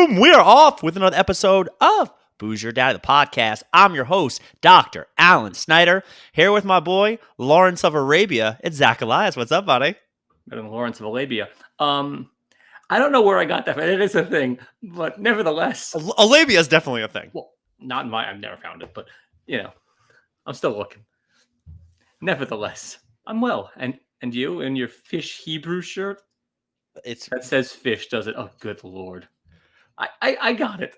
boom, we're off with another episode of Booze Your Daddy, the podcast. I'm your host, Dr. Alan Snyder, here with my boy, Lawrence of Arabia. It's Zack Elias. What's up, buddy? Better than Lawrence of Arabia. I don't know where I got that from. It is a thing, but nevertheless. Arabia is definitely a thing. Well, not in I've never found it, but, I'm still looking. Nevertheless, I'm well. And you in your fish Hebrew shirt? That says fish, does it? Oh, good Lord. I got it.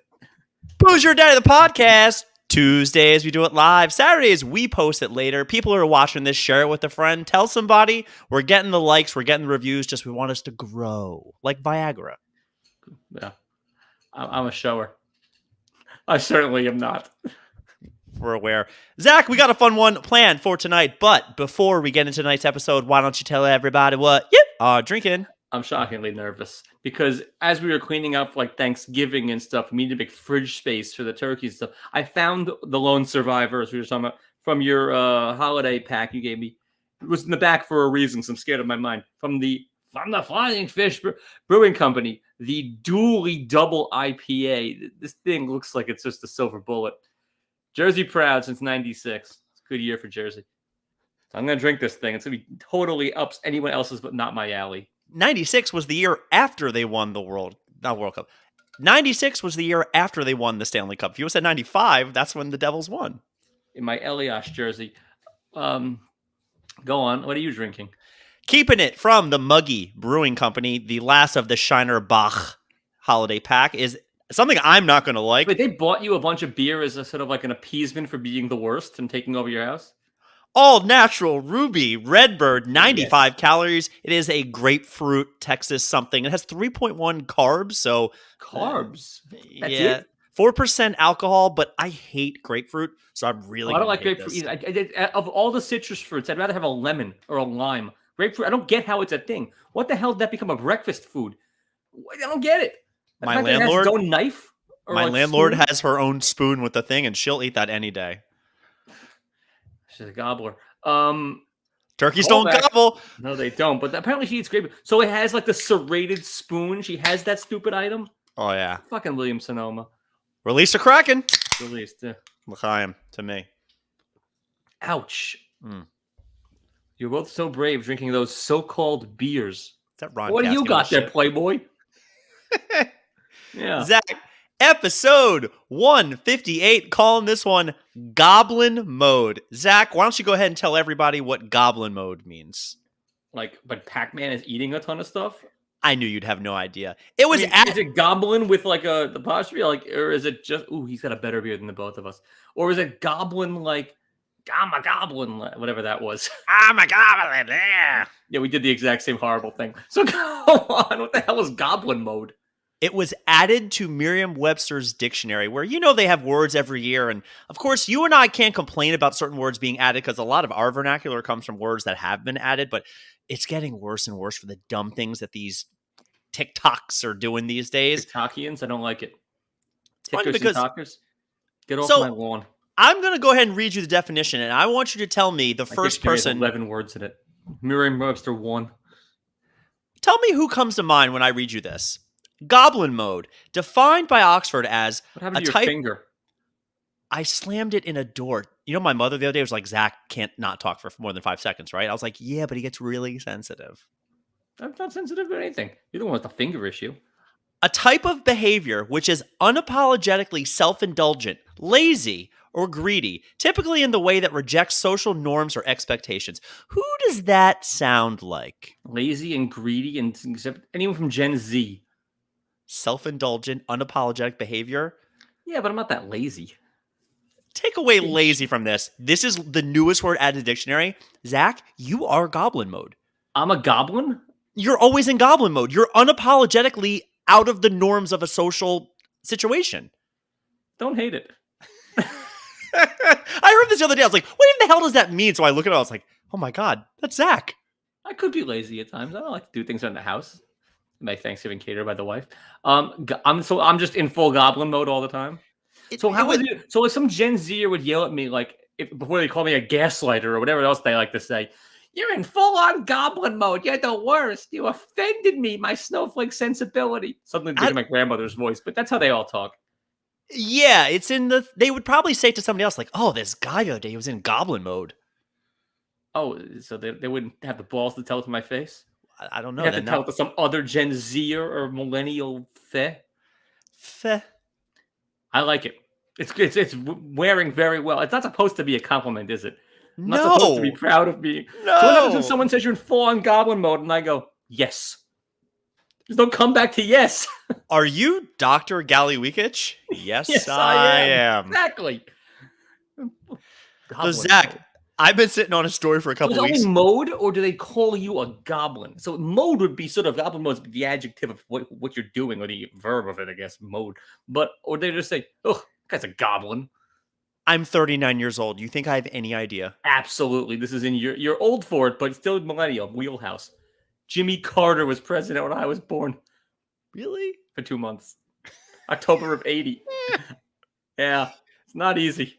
Booze Your Daddy, the podcast. Tuesdays, we do it live. Saturdays, we post it later. People who are watching this, share it with a friend. Tell somebody. We're getting the likes. We're getting the reviews. Just we want us to grow. Like Viagra. Yeah. I'm a shower. I certainly am not. We're aware. Zack, we got a fun one planned for tonight. But before we get into tonight's episode, why don't you tell everybody what you are drinking? I'm shockingly nervous because as we were cleaning up like Thanksgiving and stuff, we needed to make fridge space for the turkey and stuff. I found the Lone Survivor, as we were talking about, from your holiday pack you gave me. It was in the back for a reason, so I'm scared of my mind. From the Flying Fish Brewing Company, the Dually Double IPA. This thing looks like it's just a silver bullet. Jersey proud since '96. It's a good year for Jersey. So I'm going to drink this thing. It's going to be totally ups anyone else's, but not my alley. 96 was the year after they won the World Cup. 96 was the year after they won the Stanley Cup. If you said 95, that's when the Devils won. In my Elias jersey. Go on. What are you drinking? Keeping it from the Muggy Brewing Company, the last of the Shiner Bach holiday pack is something I'm not going to like. Wait, they bought you a bunch of beer as a sort of like an appeasement for being the worst and taking over your house? All natural Ruby Redbird, 95 calories. It is a grapefruit Texas something. It has 3.1 carbs. So carbs. That's it? 4% alcohol, but I hate grapefruit, so I'm really. I don't like grapefruit either. Of all the citrus fruits, I'd rather have a lemon or a lime. Grapefruit, I don't get how it's a thing. What the hell did that become a breakfast food? I don't get it. My landlord, has its own knife. My landlord has her own spoon with the thing, and she'll eat that any day. She's a gobbler. Turkeys don't gobble. No, they don't. But apparently she eats grapefruit. So it has like the serrated spoon. She has that stupid item. Oh yeah. Fucking William Sonoma. Release a Kraken. Released. Yeah. L'chaim to me. Ouch. You're both so brave drinking those so-called beers. That Ron what do you got there, shit. Playboy? Yeah. Zack, episode 158, calling this one Goblin Mode. Zack, why don't you go ahead and tell everybody what Goblin Mode means? But Pac-Man is eating a ton of stuff? I knew you'd have no idea. It was is it Goblin with like the apostrophe? Or is it just, he's got a better beard than the both of us? Or is it Goblin like, I'm a Goblin, whatever that was? I'm a Goblin, yeah. Yeah, we did the exact same horrible thing. So go on, what the hell is Goblin Mode? It was added to Merriam-Webster's dictionary, where they have words every year. And of course, you and I can't complain about certain words being added because a lot of our vernacular comes from words that have been added. But it's getting worse and worse for the dumb things that these TikToks are doing these days. TikTokians? I don't like it. Tickers and talkers? Get off my lawn. I'm going to go ahead and read you the definition, and I want you to tell me the first person. 11 words in it. Merriam-Webster 1. Tell me who comes to mind when I read you this. Goblin Mode, defined by Oxford as what happened to your finger? I slammed it in a door. My mother the other day was like, Zack can't not talk for more than 5 seconds, right? I was like, yeah, but he gets really sensitive. I'm not sensitive to anything. You're the one with the finger issue. A type of behavior which is unapologetically self-indulgent, lazy, or greedy, typically in the way that rejects social norms or expectations. Who does that sound like? Lazy and greedy, and except anyone from Gen Z. Self-indulgent, unapologetic behavior? Yeah, but I'm not that lazy. Take away lazy from this. This is the newest word added to the dictionary. Zack, you are Goblin Mode. I'm a goblin? You're always in Goblin Mode. You're unapologetically out of the norms of a social situation. Don't hate it. I heard this the other day. I was like, what the hell does that mean? So I look at it, I was like, oh my God, that's Zack. I could be lazy at times. I don't like to do things around the house. My Thanksgiving catered by the wife. I'm just in full Goblin Mode all the time. So if some Gen Zer would yell at me before they call me a gaslighter or whatever else they like to say, You're in full-on goblin mode. You're the worst. You offended me, my snowflake sensibility. Suddenly thinking my grandmother's voice, but that's how they all talk. Yeah, it's in the. They would probably say to somebody else, like, "Oh, this guy the other day he was in Goblin Mode." Oh, so they wouldn't have the balls to tell it to my face? I don't They know. have to Then tell now, it to some other Gen Zer or millennial fe. Feh. I like it. It's wearing very well. It's not supposed to be a compliment, is it? I'm not supposed to be No, proud of being. So what happens when no. someone says you're in full-on goblin mode and I go, yes? There's no comeback to yes. Are you Doctor Gallywikich? Yes, Yes, I I am. am. Exactly. So Goblin Zach, mode. I've been sitting on a story for a So couple it's only weeks. mode, or do they call you a goblin? So mode would be sort of goblin mode is the adjective of what you're doing, or the verb of it, I guess. Mode, but or they just say, "Oh, guy's a goblin." I'm 39 years old. You think I have any idea? Absolutely, this is in you're old for it, but still millennial wheelhouse. Jimmy Carter was president when I was born Really? for 2 months. October of '80. Yeah, it's not easy.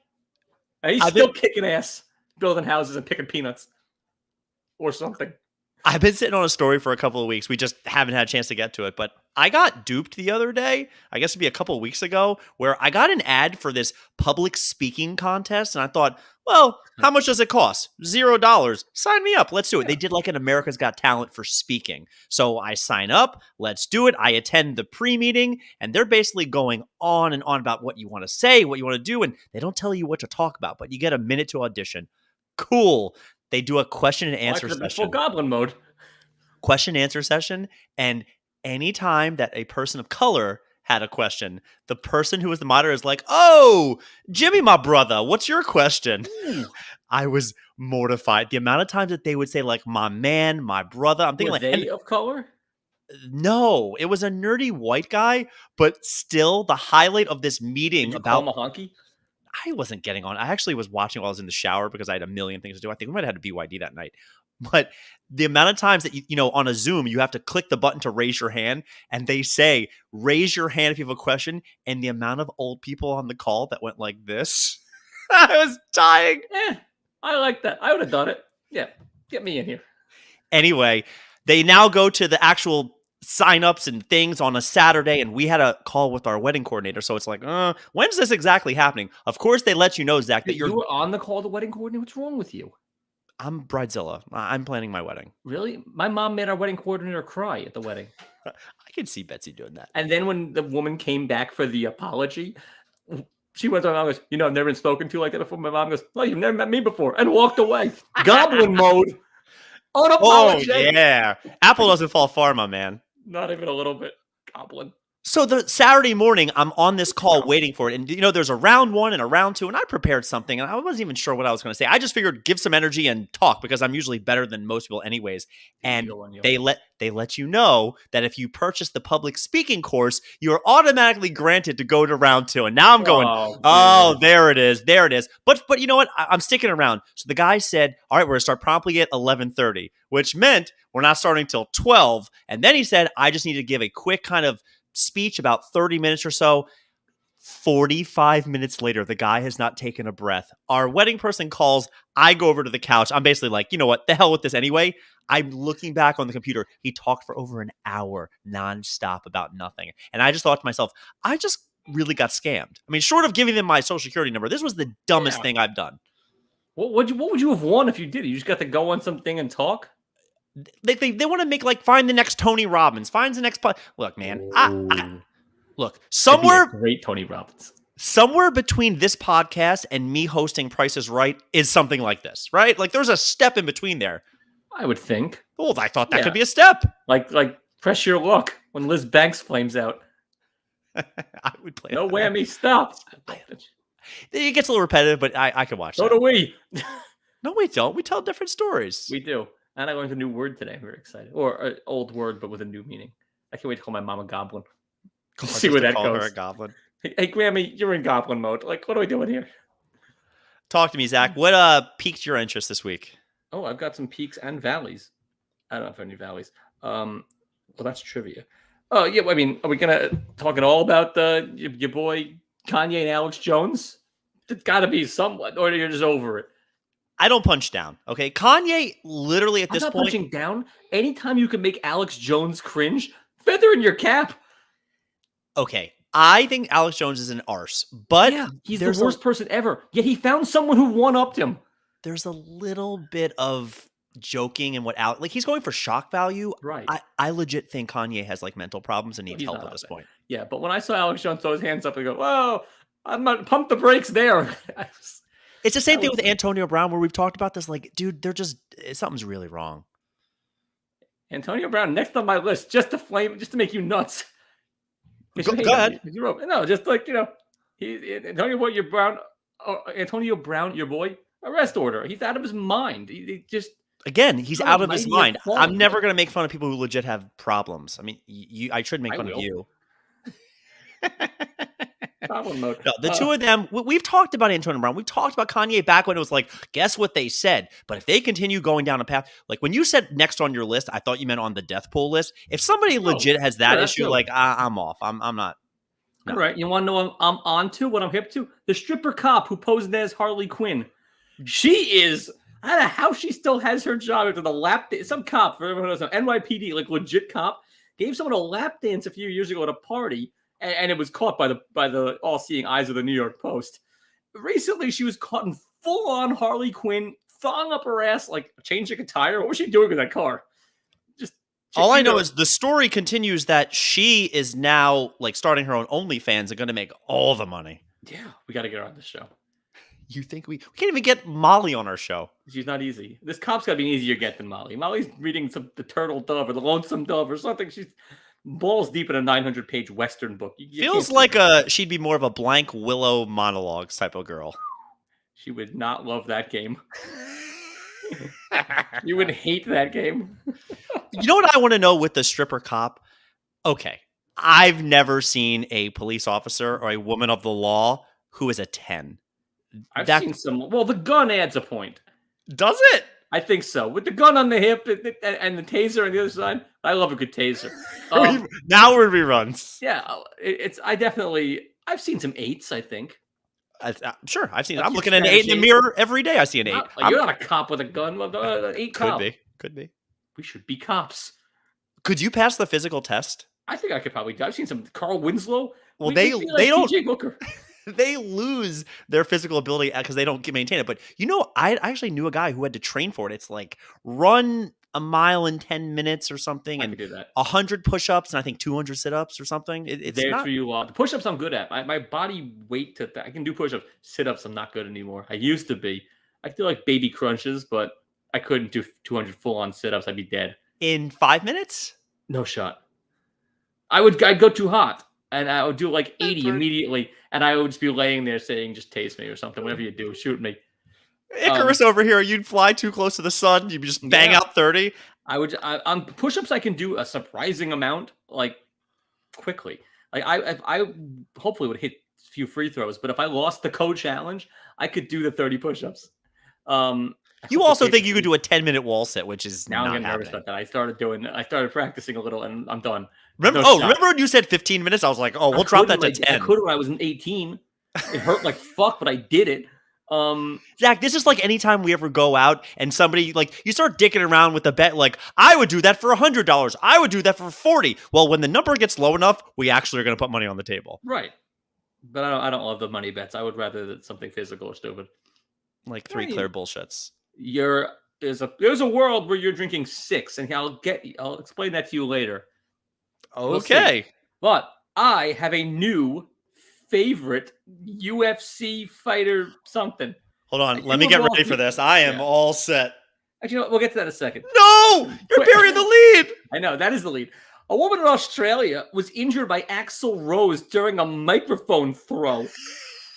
And he's I've been still kicking ass, building houses and picking peanuts or something. I've been sitting on a story for a couple of weeks. We just haven't had a chance to get to it, but I got duped the other day. I guess it'd be a couple of weeks ago, where I got an ad for this public speaking contest, and I thought, well, how much does it cost? $0. Sign me up. Let's do it. They did like an America's Got Talent for speaking. So I sign up. Let's do it. I attend the pre-meeting, and they're basically going on and on about what you want to say, what you want to do, and they don't tell you what to talk about, but you get a minute to audition. Cool. They do a question and answer Full session. goblin mode. Question and answer session. And anytime that a person of color had a question, the person who was the moderator is like, "Oh, Jimmy, my brother, what's your question?" I was mortified. The amount of times that they would say, like, "My man, my brother." I'm thinking, Were like, they and of color? no, it was a nerdy white guy, but still the highlight of this Did meeting you call about him a honky? I wasn't getting on. I actually was watching while I was in the shower because I had a million things to do. I think we might have had a BYD that night. But the amount of times that you know, on a Zoom, you have to click the button to raise your hand, and they say, "Raise your hand if you have a question." And the amount of old people on the call that went like this, I was dying. I like that. I would have done it. Yeah, get me in here. Anyway, they now go to the actual signups and things on a Saturday, and we had a call with our wedding coordinator. So it's like, when's this exactly happening? Of course, they let you know, Zach, that You were on the call, the wedding coordinator. What's wrong with you? I'm bridezilla. I'm planning my wedding. Really? My mom made our wedding coordinator cry at the wedding. I can see Betsy doing that. And then when the woman came back for the apology, she went to my mom and goes, "You know, I've never been spoken to like that before." My mom goes, "Oh, you've never met me before," and walked away. Goblin mode. Oh, Unapologetic. yeah. Apple doesn't fall far, my man. Not even a little bit. Goblin. So the Saturday morning, I'm on this call waiting for it. And, you know, there's a round one and a round two, and I prepared something, and I wasn't even sure what I was going to say. I just figured give some energy and talk because I'm usually better than most people anyways. And they let you know that if you purchase the public speaking course, you're automatically granted to go to round two. And now I'm going, oh, there it is. There it is. But you know what? I'm sticking around. So the guy said, all right, we're going to start promptly at 11:30, which meant we're not starting till 12. And then he said, I just need to give a quick kind of speech about 30 minutes or so. 45 minutes later, the guy has not taken a breath. Our wedding person calls. I go over to the couch. I'm basically like, you know what? The hell with this anyway. I'm looking back on the computer. He talked for over an hour nonstop about nothing. And I just thought to myself, I just really got scammed. I mean, short of giving them my social security number, this was the dumbest thing I've done. What would you have won if you did it? You just got to go on something and talk? They want to make like find the next Tony Robbins, finds the next look, man. Look, somewhere great Tony Robbins. Somewhere between this podcast and me hosting Price is Right is something like this, right? Like there's a step in between there. I would think. Oh, I thought that could be a step. Like press your luck when Liz Banks flames out. I would play. No whammy, stop. It gets a little repetitive, but I could watch. So do we. No, we don't. We tell different stories. We do. And I learned a new word today. We're excited. Or an old word, but with a new meaning. I can't wait to call my mom a goblin. See where that goes. Her a goblin. Hey, Grammy, you're in goblin mode. Like, what are we doing here? Talk to me, Zach. What piqued your interest this week? Oh, I've got some peaks and valleys. I don't know if I have any valleys. Well, that's trivia. Oh, yeah. I mean, are we going to talk at all about your boy Kanye and Alex Jones? It's got to be somewhat, or you're just over it. I don't punch down. Okay, Kanye literally at I'm this not point. punching down. Anytime you can make Alex Jones cringe, feather in your cap. Okay, I think Alex Jones is an arse, but Yeah, he's the worst person ever. Yet he found someone who one-upped him. there's a little bit of joking and like he's going for shock value. Right. I legit think Kanye has like mental problems and needs He's help not at this point. Yeah, but when I saw Alex Jones throw his hands up and go, "Whoa, I'm not pump the brakes there." It's the same thing with Antonio Brown, where we've talked about this. Like, dude, something's really wrong. Antonio Brown next on my list, just to make you nuts. Go ahead. No, just like Antonio Brown, your boy, arrest order. He's out of his mind. He just he's out of his mind. I'm never going gonna make fun of people who legit have problems. I mean, I should make fun of you. Goblin Mode. No, the two of them, we've talked about Antonio Brown. We talked about Kanye back when it was like, guess what they said? But if they continue going down a path, like when you said next on your list, I thought you meant on the death pool list. If somebody legit has that issue, like I'm off. I'm not. No. All right. You want to know what I'm on to? What I'm hip to? The stripper cop who posed as Harley Quinn. She is. I don't know how she still has her job after the lap. Some cop, for everyone who knows, NYPD, like legit cop, gave someone a lap dance a few years ago at a party. And it was caught by the all-seeing eyes of the New York Post. Recently, she was caught in full-on Harley Quinn, thong up her ass, like changing a tire. What was she doing with that car? All I know is the story continues that she is now like starting her own OnlyFans and going to make all the money. Yeah, we got to get her on the show. You think we can't even get Molly on our show? She's not easy. This cop's got to be an easier get than Molly. Molly's reading the Turtle Dove or the Lonesome Dove or something. She's balls deep in a 900-page Western book. Feels like she'd be more of a blank Willow monologues type of girl. She would not love that game. You would hate that game. You know what I want to know with the stripper cop? Okay, I've never seen a police officer or a woman of the law who is a 10. I've seen some. Well, the gun adds a point. Does it? I think so. With the gun on the hip and the taser on the other side, I love a good taser. Now we're reruns. Yeah, I've seen some 8s, I think. Sure, I've seen it. I'm looking at an 8 in the mirror every day. I see an 8. You're not a cop with a gun. 8 cop. Could be. We should be cops. Could you pass the physical test? I think I could probably do. I've seen some Carl Winslow. Well, they don't. TJ Booker. They lose their physical ability because they don't maintain it. But I actually knew a guy who had to train for it. It's like run a mile in 10 minutes or something, and do that. 100 push-ups and I think 200 sit-ups or something. It's not... for you. The push-ups I'm good at. My body weight I can do push-ups. Sit-ups I'm not good anymore. I used to be. I feel like baby crunches, but I couldn't do 200 full-on sit-ups. I'd be dead in 5 minutes. No shot. I'd go too hot. And I would do like 80 immediately, and I would just be laying there saying, "Just taste me" or something. Whatever you do, shoot me. Icarus over here. You'd fly too close to the sun. You'd just bang out 30. On push-ups, I can do a surprising amount, like quickly. Like I hopefully would hit a few free throws, but if I lost the code challenge, I could do the 30 push-ups. You also think you could do a 10-minute wall sit, which is now not I'm getting nervous about that. I started practicing a little, and I'm done. Remember when you said 15 minutes? I was like, we'll drop that to 10. I could when I was 18. It hurt like fuck, but I did it. Zach, this is like anytime we ever go out and somebody like you start dicking around with the bet, like I would do that for $100. I would do that for 40. Well, when the number gets low enough, we actually are going to put money on the table. Right. But I don't love the money bets. I would rather that something physical or stupid. Like 3 clear bullshits. There's a world where you're drinking 6, and I'll explain that to you later. Okay. But I have a new favorite UFC fighter something. Hold on. Let me get ready for this. I am all set. Actually, we'll get to that in a second. No! You're burying the lead! I know. That is the lead. A woman in Australia was injured by Axl Rose during a microphone throw.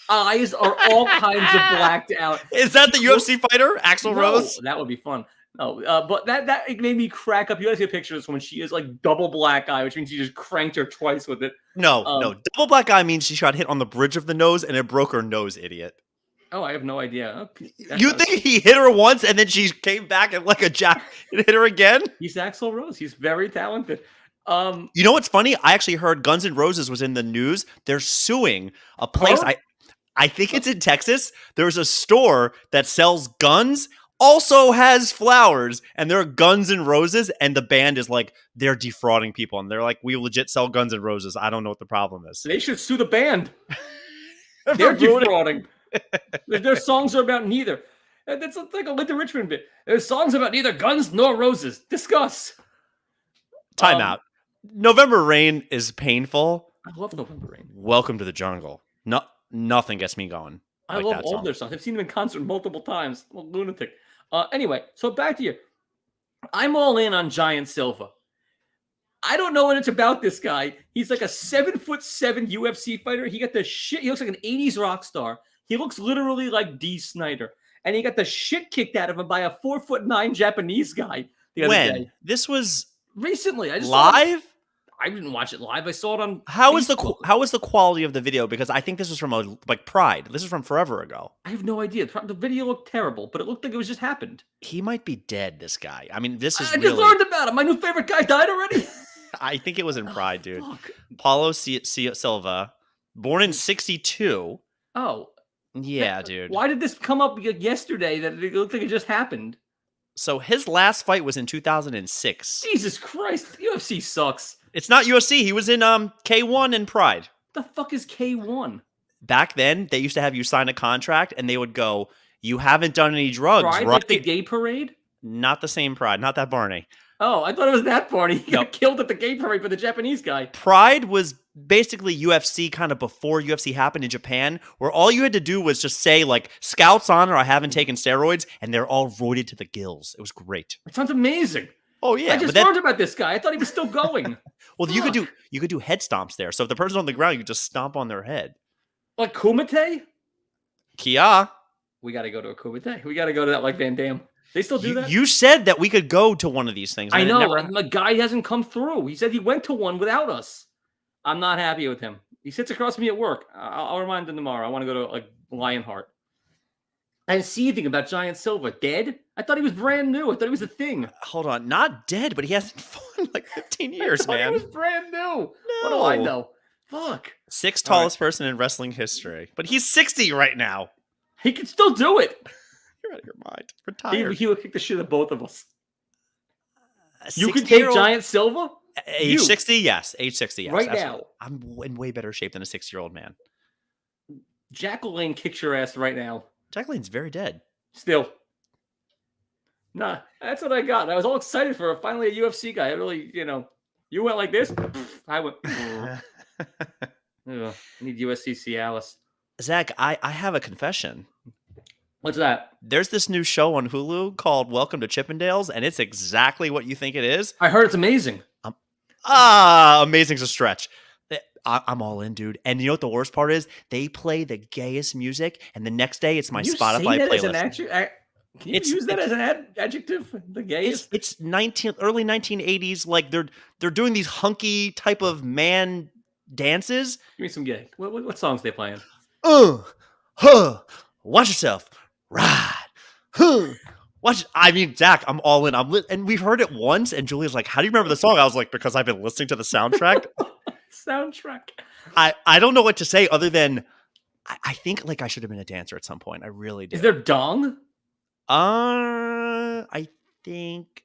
Eyes are all kinds of blacked out. Is that the UFC fighter, Axl Rose? That would be fun. No, but that it made me crack up. You guys see a picture of this when she is like double black eye, which means you just cranked her twice with it. No. Double black eye means she got hit on the bridge of the nose and it broke her nose, idiot. Oh, I have no idea. You think he hit her once and then she came back and like a jack and hit her again? He's Axl Rose. He's very talented. You know what's funny? I actually heard Guns N' Roses was in the news. They're suing a place. I think it's in Texas. There's a store that sells guns, also has flowers, and there are Guns and Roses, and the band is like, they're defrauding people, and they're like, we legit sell Guns and Roses. I don't know what the problem is. They should sue the band. They're defrauding. Their songs are about neither. That's like a Linda Richmond bit. There's songs about neither guns nor roses. Discuss. Time out. November Rain is painful. I love November Rain. Welcome to the Jungle. Nothing gets me going. I love all their songs. I've seen them in concert multiple times. I'm a lunatic. Anyway, so back to you. I'm all in on Giant Silva. I don't know what it's about this guy. He's like a 7'7" UFC fighter. He got the shit. He looks like an 80s rock star. He looks literally like Dee Snider. And he got the shit kicked out of him by a 4'9" Japanese guy the other day. This was recently. I just live? I didn't watch it live. I saw it on How Facebook. was the quality of the video? Because I think this was from Pride. This is from forever ago. I have no idea. The video looked terrible, but it looked like it was just happened. He might be dead, this guy. I mean, this is I just learned about him. My new favorite guy died already. I think it was in Pride, dude. Fuck. Paulo Silva, born in 62. Oh. Yeah, dude. Why did this come up yesterday that it looked like it just happened? So his last fight was in 2006. Jesus Christ. UFC sucks. It's not UFC. He was in K1 and Pride. What the fuck is K1? Back then, they used to have you sign a contract, and they would go, you haven't done any drugs, Pride, right? like the gay parade? Not the same Pride. Not that Barney. Oh, I thought it was that Barney. He got killed at the gay parade by the Japanese guy. Pride was basically UFC kind of before UFC happened in Japan, where all you had to do was just say, like, Scouts Honor, I haven't taken steroids, and they're all roided to the gills. It was great. It sounds amazing. Oh, yeah. I just learned about this guy. I thought he was still going. Well, you could do head stomps there. So if the person's on the ground, you could just stomp on their head. Like Kumite? Kia. We got to go to a Kumite. We got to go to that like Van Damme. They still do that? You said that we could go to one of these things. I know. And the guy hasn't come through. He said he went to one without us. I'm not happy with him. He sits across from me at work. I'll remind him tomorrow. I want to go to like Lionheart. I didn't see anything about Giant Silva. Dead? I thought he was brand new. I thought he was a thing. Hold on. Not dead, but he hasn't fought in like 15 years, man. He was brand new. No. What do I know? Fuck. Sixth tallest person in wrestling history. But he's 60 right now. He can still do it. You're out of your mind. Retired. He would kick the shit out of both of us. You could 60-year-old take Giant Silva? Age 60? Yes. Age 60, yes. Right absolutely. now. I'm in way better shape than a 60-year-old man. Jacqueline kicks your ass right now. Jacqueline's very dead. Still. Nah, that's what I got. I was all excited for finally a UFC guy. I really, you went like this. I went. I need USC Cialis. Zach, I have a confession. What's that? There's this new show on Hulu called Welcome to Chippendales, and it's exactly what you think it is. I heard it's amazing. Amazing's a stretch. I'm all in, dude. And you know what the worst part is? They play the gayest music, and the next day it's my Spotify playlist. Can you use that as an adjective? The gayest? It's early 1980s. Like they're doing these hunky type of man dances. Give me some gay. What songs they playing? Watch yourself. Ride. Watch. I mean, Zach, I'm all in. And we've heard it once, and Julia's like, "How do you remember the song?" I was like, "Because I've been listening to the soundtrack." Soundtrack. I don't know what to say other than I think like I should have been a dancer at some point. I really did. Is there dong? I think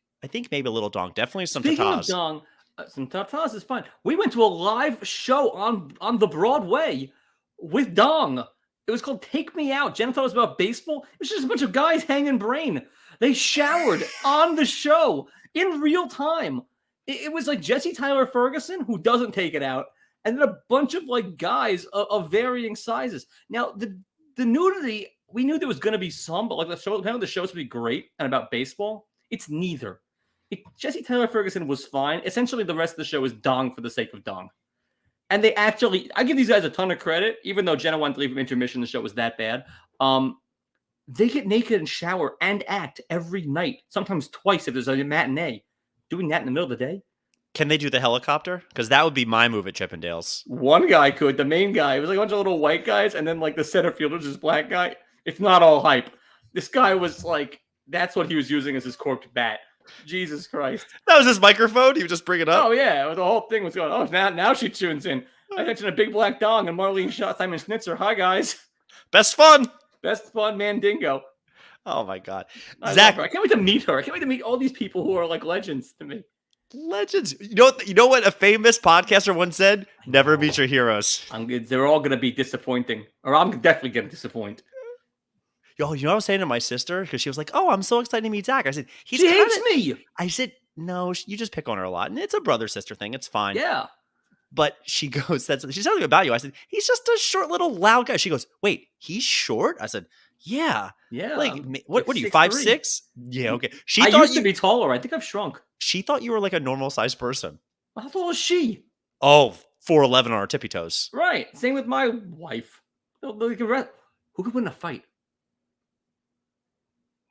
maybe a little dong. Definitely some Speaking tatas. Of dong, some tatas is fine. We went to a live show on the Broadway with dong. It was called Take Me Out. Jen thought it was about baseball. It was just a bunch of guys hanging brain. They showered on the show in real time. It was like Jesse Tyler Ferguson, who doesn't take it out, and then a bunch of like guys of varying sizes. Now, the nudity, we knew there was going to be some, but like the show's supposed to be great and about baseball. It's neither. Jesse Tyler Ferguson was fine. Essentially, the rest of the show is dong for the sake of dong. And they actually, I give these guys a ton of credit, even though Jenna wanted to leave from intermission, the show was that bad. They get naked and shower and act every night, sometimes twice if there's a matinee. Doing that in the middle of the day? Can they do the helicopter? Because that would be my move at Chippendales. One guy could. The main guy. It was like a bunch of little white guys, and then like the center fielder was this black guy. It's not all hype. This guy was like, that's what he was using as his corked bat. Jesus Christ. That was his microphone? He would just bring it up? Oh, yeah. The whole thing was going, now she tunes in. I mentioned a big black dong and Marlene shot Simon Schnitzer. Hi, guys. Best fun. Best fun Mandingo. Oh my God. I love her. Zach, I can't wait to meet her. I can't wait to meet all these people who are like legends to me. legends. You know what a famous podcaster once said? Never meet your heroes. They're all gonna be disappointing, or I'm definitely gonna disappoint. Yo, you know what I was saying to my sister? Because she was like, "Oh, I'm so excited to meet Zach." I said, "He's She kind hates of." me. I said, "No, you just pick on her a lot, and it's a brother sister thing. It's fine." Yeah. But she goes, she's telling me about you. I said, he's just a short little loud guy. She goes, wait, he's short? I said, yeah. Yeah. Like, I'm what are you, 6'3". 5'6"? Yeah, okay. I used to be taller. I think I've shrunk. She thought you were like a normal sized person. How tall is she? Oh, 4'11" on her tippy toes. Right. Same with my wife. Who could win a fight?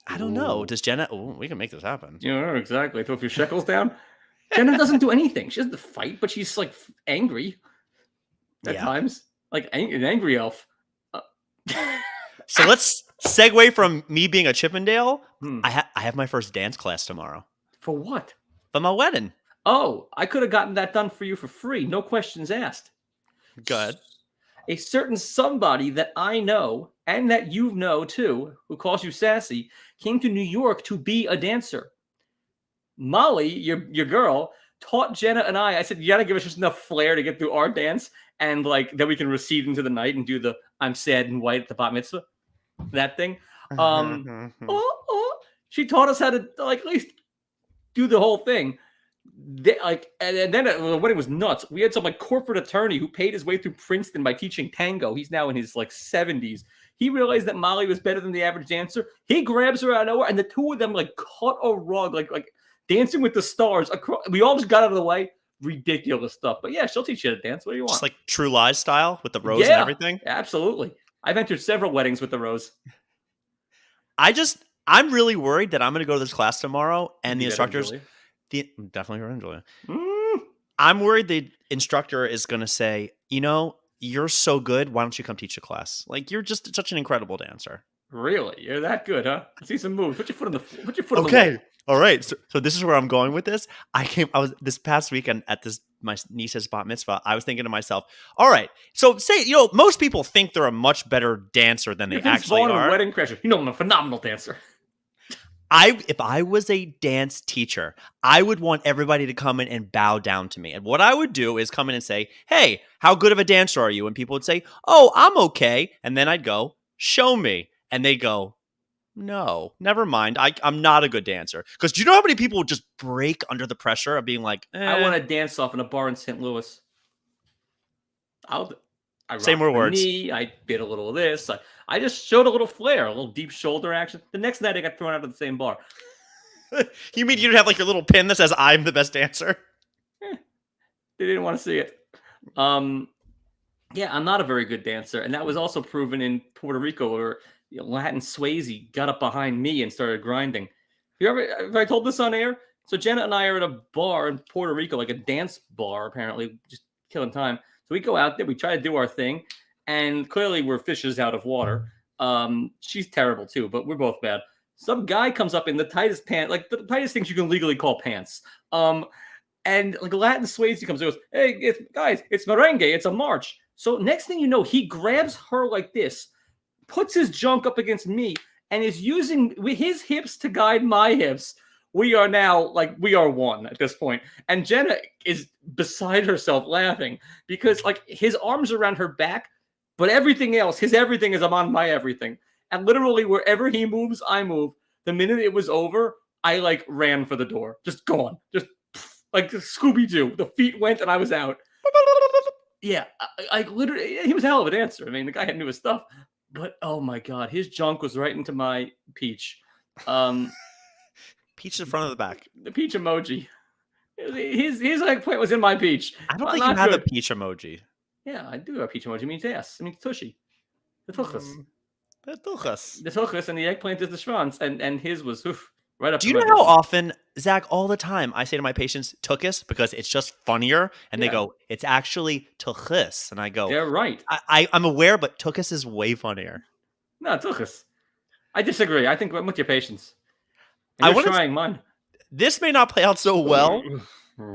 I don't know. Ooh. Does Jenna? Oh, we can make this happen. Yeah, exactly. Throw a few shekels down. Jenna doesn't do anything. She doesn't fight, but she's like angry at times. Like an angry elf. So let's segue from me being a Chippendale. Hmm. I have my first dance class tomorrow. For what? For my wedding. Oh, I could have gotten that done for you for free. No questions asked. Good. A certain somebody that I know and that you know too, who calls you Sassy, came to New York to be a dancer. Molly, your girl, taught Jenna and I said, you gotta give us just enough flair to get through our dance, and like then we can recede into the night and do the I'm sad and white at the bat mitzvah. That thing. She taught us how to like at least do the whole thing. And then the wedding was nuts. We had some like corporate attorney who paid his way through Princeton by teaching tango. He's now in his like 70s. He realized that Molly was better than the average dancer. He grabs her out of nowhere, and the two of them like caught a rug, like Dancing with the Stars. We all just got out of the way. Ridiculous stuff. But yeah, she'll teach you how to dance. What do you want? Just like True Lies style with the rose and everything? Absolutely. I've entered several weddings with the rose. I'm really worried that I'm going to go to this class tomorrow, and the instructors... Definitely eventually. I'm worried the instructor is going to say, you're so good. Why don't you come teach the class? Like, you're just such an incredible dancer. Really? You're that good, huh? I see some moves. Put your foot on the Okay. All right. So this is where I'm going with this. I was this past weekend at my niece's bat mitzvah. I was thinking to myself, all right. So say, most people think they're a much better dancer than they actually are. A wedding crasher. I'm a phenomenal dancer. If I was a dance teacher, I would want everybody to come in and bow down to me. And what I would do is come in and say, hey, how good of a dancer are you? And people would say, oh, I'm okay. And then I'd go, show me. And they'd go, no, never mind. I'm not a good dancer. Because do you know how many people would just break under the pressure of being like, I want to dance off in a bar in St. Louis. I say more words. Knee, I did a little of this. I just showed a little flair, a little deep shoulder action. The next night, I got thrown out of the same bar. You mean you have like your little pin that says I'm the best dancer? They didn't want to see it. Yeah, I'm not a very good dancer, and that was also proven in Puerto Rico, where Latin Swayze got up behind me and started grinding. Have I told this on air? So Jenna and I are at a bar in Puerto Rico, like a dance bar, apparently, just killing time. So we go out there, we try to do our thing, and clearly we're fishes out of water. She's terrible too, but we're both bad. Some guy comes up in the tightest pants, like the tightest things you can legally call pants. And like Latin Swayze comes and goes, hey, it's merengue, it's a march. So next thing you know, he grabs her like this, puts his junk up against me, and is using his hips to guide my hips. We are now we are one at this point. And Jenna is beside herself laughing because like his arms are around her back, but everything else, his everything is on my everything. And literally wherever he moves, I move. The minute it was over, I ran for the door. Just gone. Just like Scooby-Doo. The feet went and I was out. Yeah, I literally, he was a hell of a dancer. I mean, the guy knew his stuff. But oh my God, his junk was right into my peach. Peach in front of the back. The peach emoji. His eggplant was in my peach. I don't think you have a peach emoji. Yeah, I do have a peach emoji. It means ass. It means tushy. The tuchus. The tuchus. The tuchus and the eggplant is the schwanz. And his was right up. Do you know how often, Zach, all the time, I say to my patients, tuchus, because it's just funnier. And they go, it's actually tuchus. And I go, they're right. I'm aware, but tuchus is way funnier. No, tuchus. I disagree. I think I'm with your patients. You're trying mine. This may not play out so well,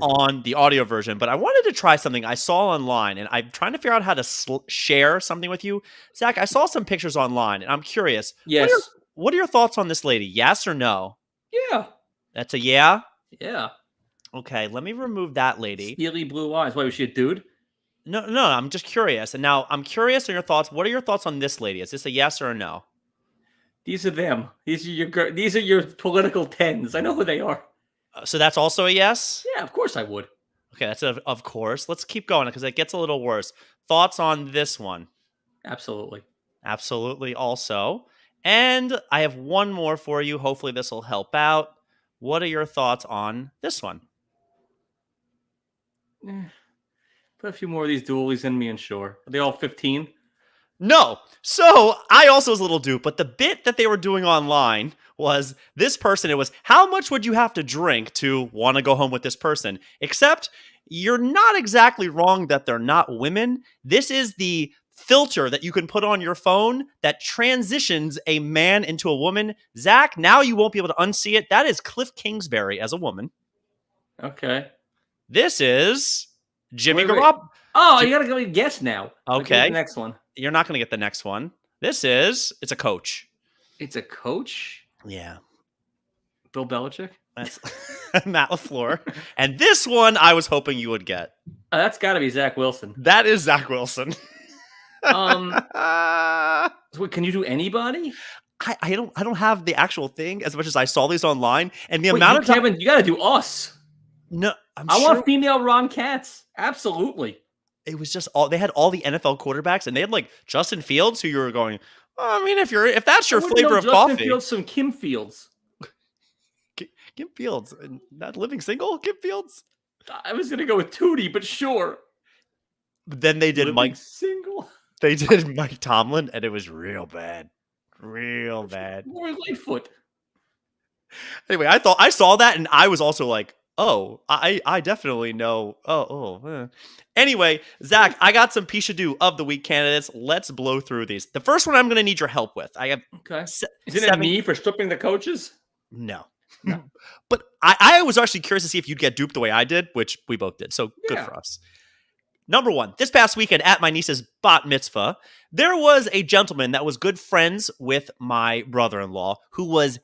on the audio version, but I wanted to try something I saw online, and I'm trying to figure out how to share something with you. Zach, I saw some pictures online, and I'm curious. Yes. What are your thoughts on this lady? Yes or no? Yeah. That's a yeah? Yeah. Okay, let me remove that lady. Steely blue eyes. Wait, was she a dude? No, I'm just curious. And now I'm curious on your thoughts. What are your thoughts on this lady? Is this a yes or a no? These are them. These are your political tens. I know who they are. So that's also a yes? Yeah, of course I would. Okay, that's of course. Let's keep going because it gets a little worse. Thoughts on this one? Absolutely. Absolutely also. And I have one more for you. Hopefully this will help out. What are your thoughts on this one? Put a few more of these dualies in me and sure. Are they all 15? No. So I also was a little duped, but the bit that they were doing online was this person. It was, how much would you have to drink to want to go home with this person? Except you're not exactly wrong that they're not women. This is the filter that you can put on your phone that transitions a man into a woman. Zach, now you won't be able to unsee it. That is Cliff Kingsbury as a woman. Okay. This is Jimmy Wait. Garoppolo. Oh, you gotta go guess now. Okay. The next one. You're not going to get the next one. It's a coach. It's a coach? Yeah. Bill Belichick? That's Matt LaFleur. And this one I was hoping you would get. That's got to be Zach Wilson. That is Zach Wilson. So can you do anybody? I don't have the actual thing as much as I saw these online. And the amount of time. Kevin, you got to do us. No, I want female Ron Katz. Absolutely. It was just they had all the NFL quarterbacks, and they had like Justin Fields, who you were going, oh, I mean, if that's your flavor of Justin coffee. Fields, some Kim Fields. Kim Fields, not living single. Kim Fields. I was gonna go with Tootie, but sure. But then they did living single. They did Mike Tomlin, and it was real bad, real bad. More Lightfoot. Anyway, I saw that, and I was also like, oh, I definitely know. Anyway, Zach, I got some Pishadoo of the week candidates. Let's blow through these. The first one I'm going to need your help with. I have Isn't it me for stripping the coaches? No. But I was actually curious to see if you'd get duped the way I did, which we both did. So good for us. Number one, this past weekend at my niece's bat mitzvah, there was a gentleman that was good friends with my brother-in-law who was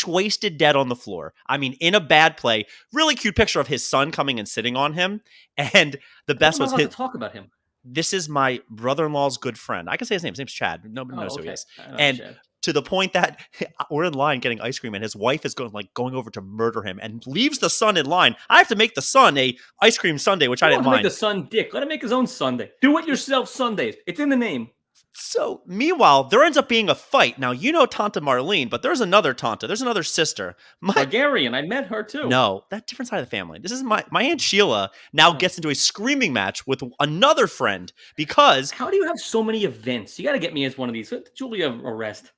wasted dead on the floor. I mean, in a bad play. Really cute picture of his son coming and sitting on him. And the best was his. Talk about him. This is my brother-in-law's good friend. I can say his name. His name's Chad. Nobody knows who he is. And Chad. To the point that we're in line getting ice cream, and his wife is going over to murder him, and leaves the son in line. I have to make the son a ice cream sundae, which I didn't mind. Make the son dick. Let him make his own sundae. Do it yourself Sundays. It's in the name. So, meanwhile, there ends up being a fight. Now, you know Tanta Marlene, but there's another Tanta. There's another sister. Bulgarian. I met her, too. No, that different side of the family. This is my Aunt Sheila now gets into a screaming match with another friend because... How do you have so many events? You got to get me as one of these. Julia, arrest.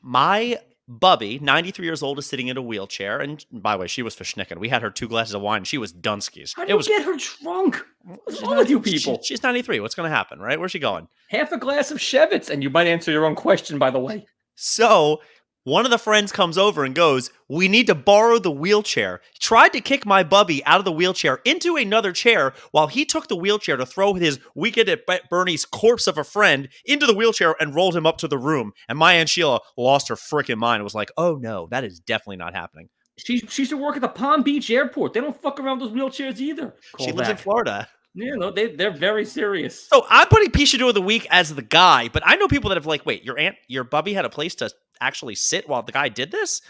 My Bubby, 93 years old, is sitting in a wheelchair. And by the way, she was fishnicking. We had her 2 glasses of wine. And she was Dunskies. How do you get her drunk? What's wrong with you people? She's 93. What's going to happen, right? Where's she going? Half a glass of Chevitz. And you might answer your own question, by the way. So one of the friends comes over and goes, we need to borrow the wheelchair. Tried to kick my Bubby out of the wheelchair into another chair while he took the wheelchair to throw his Weekend at Bernie's corpse of a friend into the wheelchair and rolled him up to the room. And my Aunt Sheila lost her freaking mind and was like, oh no, that is definitely not happening. She should work at the Palm Beach airport. They don't fuck around those wheelchairs either. She lives in Florida. Yeah, no, they're very serious. So I'm putting Pishadoo of the week as the guy, but I know people that have wait, your Bubby had a place to actually sit while the guy did this?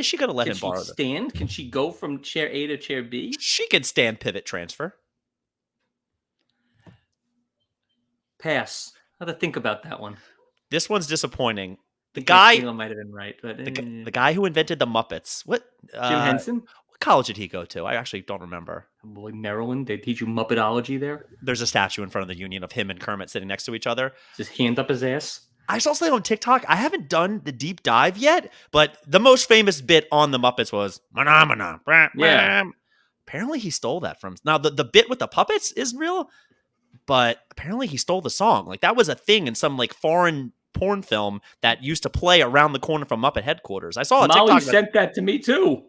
She could have let him borrow it. Stand? Can she go from chair A to chair B? She could stand pivot transfer. Pass. I have to think about that one. This one's disappointing. The guy might have been right, but the guy who invented the Muppets. What? Jim Henson? What college did he go to? I actually don't remember. Maryland? They teach you Muppetology there? There's a statue in front of the Union of him and Kermit sitting next to each other. Just hand up his ass? I saw something on TikTok. I haven't done the deep dive yet, but the most famous bit on the Muppets was "Mana." Yeah. Apparently he stole that from... Now, the bit with the puppets is real, but apparently he stole the song. That was a thing in some foreign porn film that used to play around the corner from Muppet headquarters. I saw a Molly TikTok sent that to me too.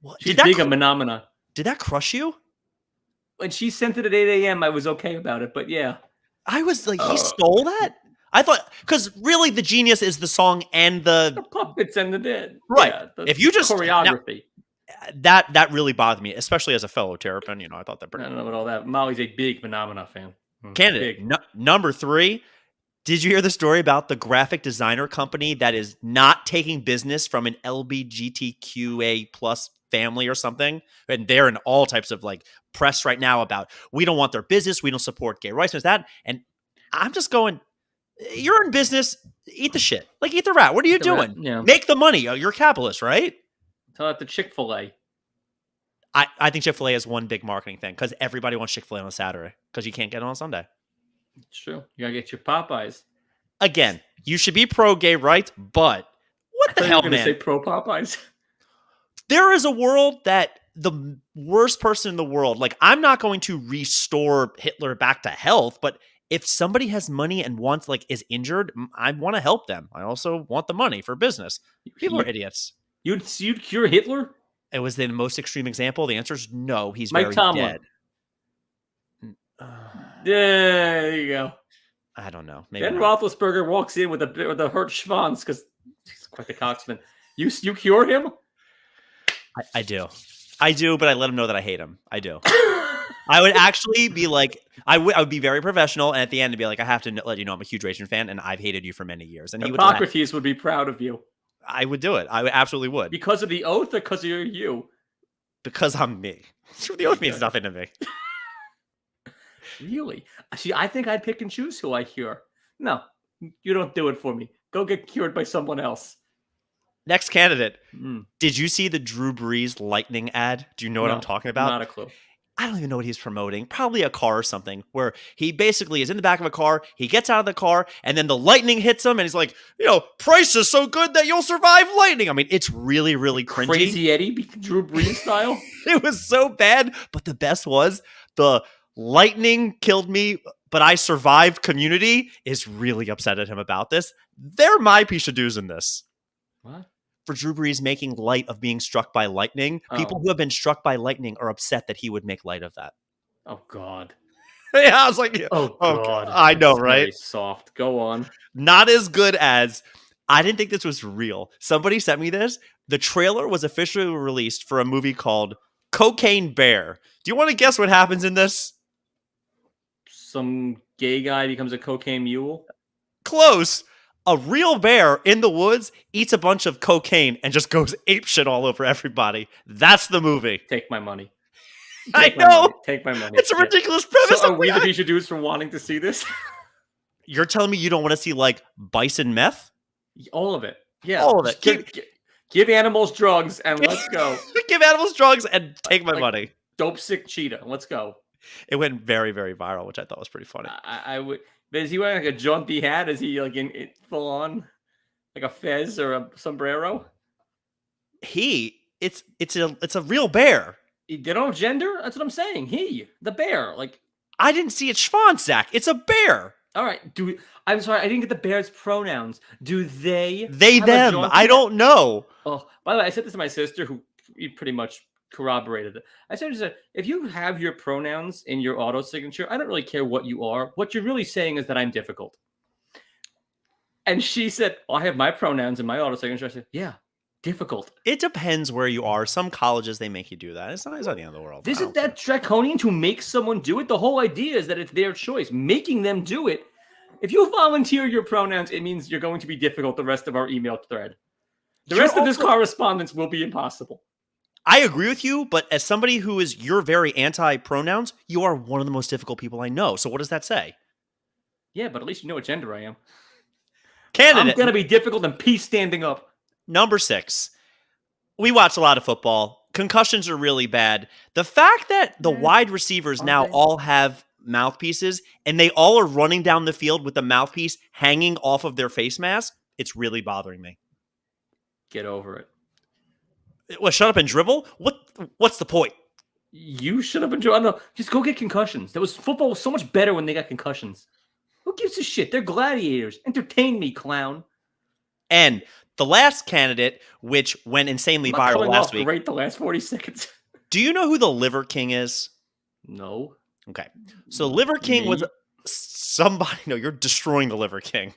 What? She's big on Menomina. Did that crush you? When she sent it at 8 a.m., I was okay about it, but yeah. I was like, he stole that? I thought, because really the genius is the song and The the puppets and the dead. right. Yeah, the If you just now, choreography. that really bothered me, especially as a fellow Terrapin. I thought that I pretty don't know about all that. Molly's a big Phenomena fan. candidate. Big. Number 3. Did you hear the story about the graphic designer company that is not taking business from an LGBTQA plus family or something? And they're in all types of like press right now about we don't want their business, we don't support gay rights, and that. And I'm just going, you're in business, eat the shit, like eat the rat. What are you doing? Yeah. Make the money. You're a capitalist, right? Tell that to Chick-fil-A. I think Chick-fil-A is one big marketing thing because everybody wants Chick-fil-A on a Saturday because you can't get it on Sunday. It's true. You gotta get your Popeyes. Again, you should be pro gay rights, but what the hell, man? Say pro Popeyes. There is a world that the worst person in the world, like I'm not going to restore Hitler back to health, but if somebody has money and wants like is injured, I want to help them. I also want the money for business. People are idiots. You'd cure Hitler? It was the most extreme example. The answer is no. He's Mike very Tomlin. dead. There you go. I don't know. Maybe Ben not. Roethlisberger walks in with a hurt schwanz because he's quite the coxman. You cure him? I do, but I let him know that I hate him. I do. I would actually be like, I would be very professional, and at the end, be like, I have to let you know I'm a huge Raging fan, and I've hated you for many years. And he would. Hippocrates would be proud of you. I would do it. I would absolutely would. Because of the oath, or because of you? Because I'm me. The oath means nothing to me. Really? See, I think I'd pick and choose who I cure. No, you don't do it for me. Go get cured by someone else. Next candidate. Did you see the Drew Brees Lightning ad? Do you know what I'm talking about? Not a clue. I don't even know what he's promoting. Probably a car or something where he basically is in the back of a car. He gets out of the car and then the lightning hits him and he's like, price is so good that you'll survive lightning. I mean, it's really, really cringy. Crazy Eddie, Drew Brees style. It was so bad. But the best was the lightning killed me, but I survived community is really upset at him about this. They're my Pishadoos in this. What? For Drew Brees making light of being struck by lightning. People who have been struck by lightning are upset that he would make light of that. Oh, God. Yeah, I was like, oh God. I know, right? Very soft. Go on. Not as good as, I didn't think this was real. Somebody sent me this. The trailer was officially released for a movie called Cocaine Bear. Do you want to guess what happens in this? Some gay guy becomes a cocaine mule? Close. A real bear in the woods eats a bunch of cocaine and just goes apeshit all over everybody. That's the movie. Take my money. I know. Take my money. It's a ridiculous premise. So are we the Pishadoos from wanting to see this? You're telling me you don't want to see like bison meth? All of it. Yeah. All of it. Give animals drugs and let's go. Give animals drugs and take my money. Dope sick cheetah. Let's go. It went very, very viral, which I thought was pretty funny. I would. But is he wearing like a jaunty hat? Is he like in full on, like a fez or a sombrero? It's a real bear. They don't have gender. That's what I'm saying. The bear. Like I didn't see it schwanz, Zach. It's a bear. All right. I'm sorry. I didn't get the bear's pronouns. Do they? Them. I don't know. Oh, by the way, I said this to my sister, who pretty much corroborated it. I said, if you have your pronouns in your auto signature, I don't really care what you are. What you're really saying is that I'm difficult. And she said, well, I have my pronouns in my auto signature. I said, yeah, difficult. It depends where you are. Some colleges, they make you do that. It's not the end of the world. Isn't that draconian to make someone do it? The whole idea is that it's their choice. Making them do it. If you volunteer your pronouns, it means you're going to be difficult the rest of our email thread. The rest of this correspondence will be impossible. I agree with you, but as somebody you're very anti-pronouns, you are one of the most difficult people I know. So what does that say? Yeah, but at least you know what gender I am. Candidate. I'm going to be difficult and peace standing up. Number 6. We watch a lot of football. Concussions are really bad. The fact that the wide receivers now all have mouthpieces and they all are running down the field with the mouthpiece hanging off of their face mask, it's really bothering me. Get over it. Well, shut up and dribble? What's the point? You should have been doing. No, just go get concussions. Football was so much better when they got concussions. Who gives a shit? They're gladiators. Entertain me, clown. And the last candidate, which went insanely viral last week. Right, the last 40 seconds. Do you know who the Liver King is? No. Okay. So Liver King was Me? somebody. No, you're destroying the Liver King.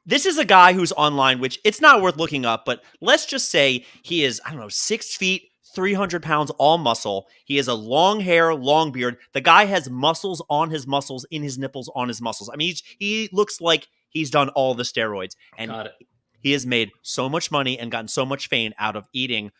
This is a guy who's online, which it's not worth looking up, but let's just say he is, I don't know, 6 feet, 300 pounds, all muscle. He has a long hair, long beard. The guy has muscles on his muscles, in his nipples, on his muscles. I mean, he looks like he's done all the steroids. And Got it. he has made so much money and gotten so much fame out of eating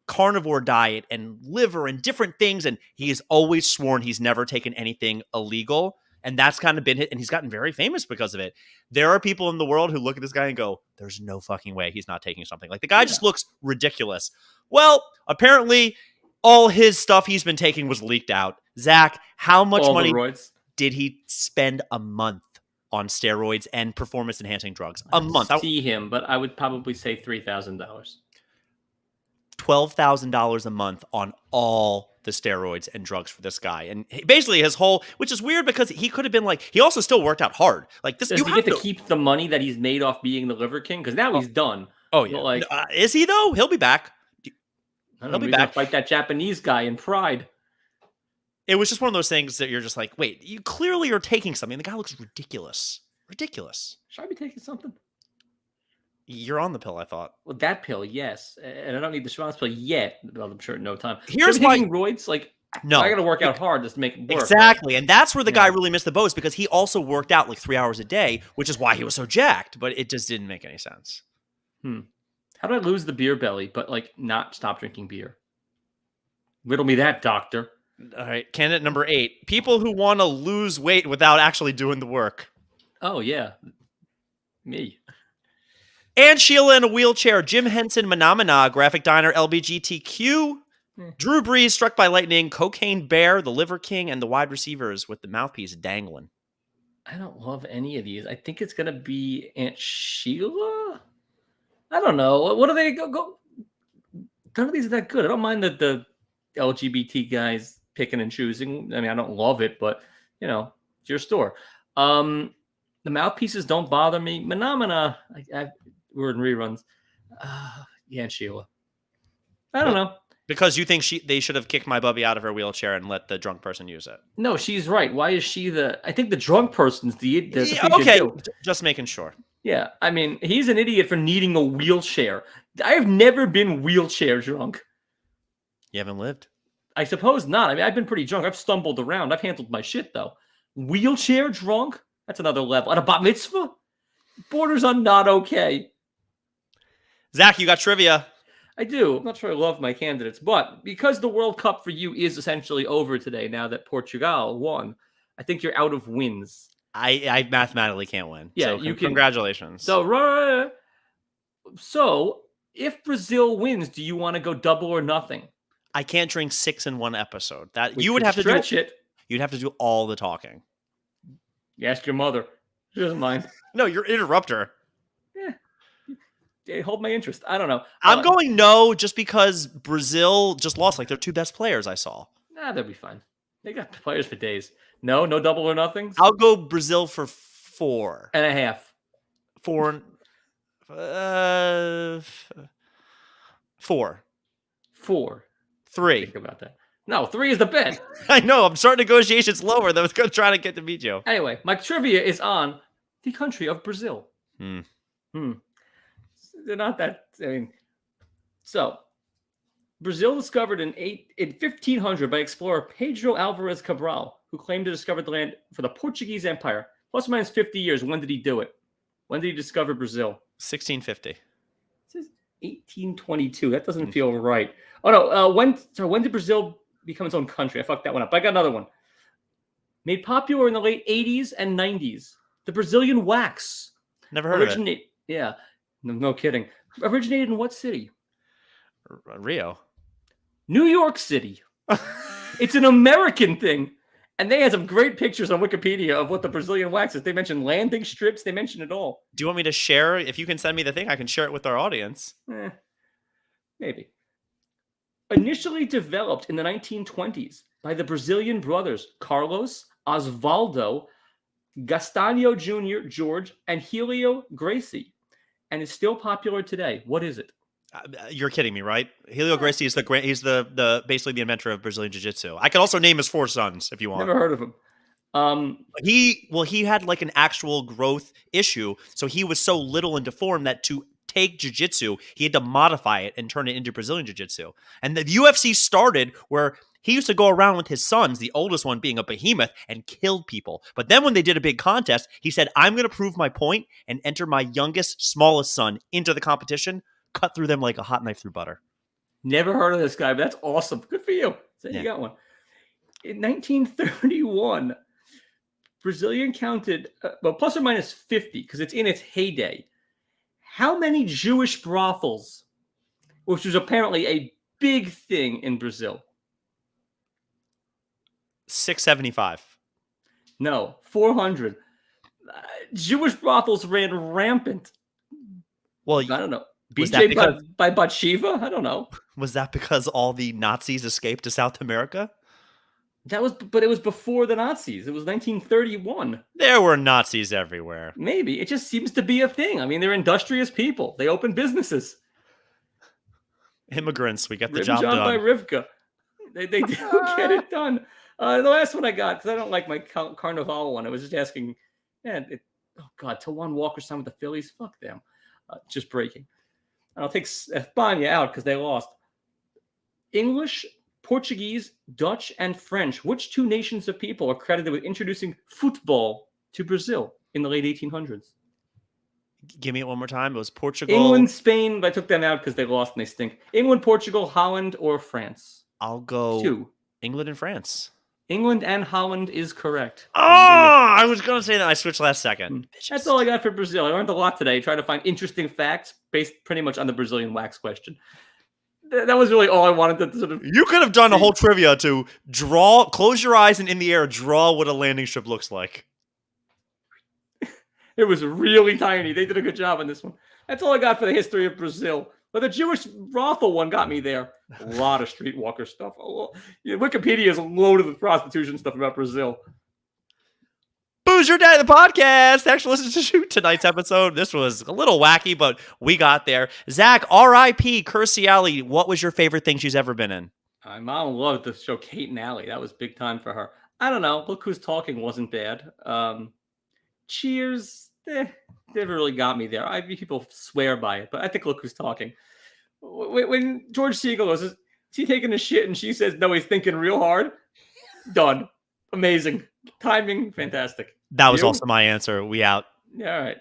carnivore diet and liver and different things. And he has always sworn he's never taken anything illegal. And that's kind of been it. And he's gotten very famous because of it. There are people in the world who look at this guy and go, there's no fucking way he's not taking something. Like the guy just looks ridiculous. Well, apparently all his stuff he's been taking was leaked out. Zach, how much All money the roids. did he spend a month on steroids and performance enhancing drugs? A month. See him, but I would probably say $3,000. $12,000 a month on all the steroids and drugs for this guy. And basically his whole, which is weird because he could have been like, he also still worked out hard. Like this, Does he get to keep the money that he's made off being the Liver King? Because now he's done. Oh yeah. But like, is he though? He'll be back. He'll be back. Fight that Japanese guy in Pride. It was just one of those things that you're just like, wait, you clearly are taking something. The guy looks ridiculous. Ridiculous. Should I be taking something? You're on the pill, I thought. Well, that pill, yes. And I don't need the Schwanz pill yet. Well, I'm sure in no time. Here's why roids, like, no, I got to work out hard just to make it work. Exactly. Right? And that's where the guy really missed the boat, because he also worked out like 3 hours a day, which is why he was so jacked. But it just didn't make any sense. How do I lose the beer belly, but like not stop drinking beer? Riddle me that, doctor. All right. Candidate number 8. People who want to lose weight without actually doing the work. Oh, yeah. Me. And Sheila in a wheelchair. Jim Henson, Manamana, Graphic Diner, LBGTQ. Drew Brees, Struck by Lightning, Cocaine Bear, the Liver King, and the wide receivers with the mouthpiece dangling. I don't love any of these. I think it's going to be Aunt Sheila. I don't know. What do they go? None of these are that good. I don't mind the LGBT guys picking and choosing. I mean, I don't love it, but, you know, it's your store. The mouthpieces don't bother me. Manamana, we're in reruns. Yeah, and Sheila. I don't know. Because you think they should have kicked my bubby out of her wheelchair and let the drunk person use it. No, she's right. Why is she I think the drunk person's the okay, just making sure. Yeah, I mean, he's an idiot for needing a wheelchair. I have never been wheelchair drunk. You haven't lived? I suppose not. I mean, I've been pretty drunk. I've stumbled around. I've handled my shit, though. Wheelchair drunk? That's another level. At a bat mitzvah? Borders on not okay. Zach, you got trivia. I do. I'm not sure I love my candidates, but because the World Cup for you is essentially over today now that Portugal won, I think you're out of wins. I mathematically can't win. Yeah, so you can. Congratulations. So if Brazil wins, do you want to go double or nothing? I can't drink 6 in one episode. You would have to stretch it. You'd have to do all the talking. You ask your mother. She doesn't mind. No, you're interrupt her. Yeah, hold my interest. I don't know. I'm going no, just because Brazil just lost like their 2 best players I saw. Nah, they'll be fine. They got players for days. No double or nothing. I'll go Brazil for 4.5. 4. 4. 3. Think about that. No, 3 is the bet. I know. I'm starting negotiations lower. That was going to try to get to beat you. Anyway, my trivia is on the country of Brazil. They're not that. I mean, so Brazil discovered in 1500 by explorer Pedro Alvarez Cabral, who claimed to discover the land for the Portuguese Empire. Plus or minus 50 years. When did he do it? When did he discover Brazil? 1650. It says 1822. That doesn't feel right. Oh no. When did Brazil become its own country? I fucked that one up. I got another one. Made popular in the late 80s and 90s. The Brazilian wax. Never heard of it. Yeah. No kidding. Originated in what city? Rio. New York City. It's an American thing. And they had some great pictures on Wikipedia of what the Brazilian wax is. They mentioned landing strips. They mentioned it all. Do you want me to share? If you can send me the thing, I can share it with our audience. Maybe. Initially developed in the 1920s by the Brazilian brothers Carlos, Osvaldo, Gastano Jr., George, and Helio Gracie, and is still popular today. What is it? You're kidding me, right? Helio Yeah, Gracie is he's the basically the inventor of Brazilian Jiu-Jitsu. I could also name his 4 sons if you want. never heard of him. He had like an actual growth issue, so he was so little and deformed that to take jiu-jitsu, he had to modify it and turn it into Brazilian jiu-jitsu. And the UFC started where he used to go around with his sons, the oldest one being a behemoth, and killed people. But then when they did a big contest, he said, I'm going to prove my point and enter my youngest, smallest son into the competition, cut through them like a hot knife through butter. Never heard of this guy, but that's awesome. Good for you. So you got one. In 1931, Brazilian counted, well, plus or minus 50, because it's in its heyday. How many Jewish brothels, which was apparently a big thing in Brazil? 675. No, 400. Jewish brothels ran rampant. Well, I don't know. Was that because, by Bathsheba? I don't know. Was that because all the Nazis escaped to South America? But it was before the Nazis. It was 1931. There were Nazis everywhere. Maybe. It just seems to be a thing. I mean, they're industrious people. They open businesses. Immigrants, we get the job done. by Rivka. They do get it done. The last one I got, because I don't like my Carnival one, I was just asking, oh God, Tawan Walker's son with the Phillies? Fuck them. Just breaking. And I'll take Espana out because they lost. English, Portuguese, Dutch, and French. Which 2 nations of people are credited with introducing football to Brazil in the late 1800s? Give me it one more time. It was Portugal. England, Spain, but I took them out because they lost and they stink. England, Portugal, Holland, or France? I'll go 2. England and France. England and Holland is correct. Oh, I was going to say that. I switched last second. That's all I got for Brazil. I learned a lot today, trying to find interesting facts based pretty much on the Brazilian wax question. That was really all I wanted to sort of... You could have done a whole trivia to close your eyes and in the air, draw what a landing strip looks like. It was really tiny. They did a good job on this one. That's all I got for the history of Brazil. But the Jewish brothel one got me there. A lot of streetwalker stuff. Wikipedia is loaded with prostitution stuff about Brazil. Boozer Day, the podcast. Thanks for listening to tonight's episode. This was a little wacky, but we got there. Zach, R.I.P. Kirstie Alley. What was your favorite thing she's ever been in? My mom loved the show Kate and Alley. That was big time for her. I don't know. Look Who's Talking wasn't bad. Cheers, never really got me there. People swear by it, but I think Look Who's Talking. When George Siegel goes, is he taking a shit? And she says, no, he's thinking real hard. Done. Amazing. Timing, fantastic. That was also my answer. We out. Yeah, all right.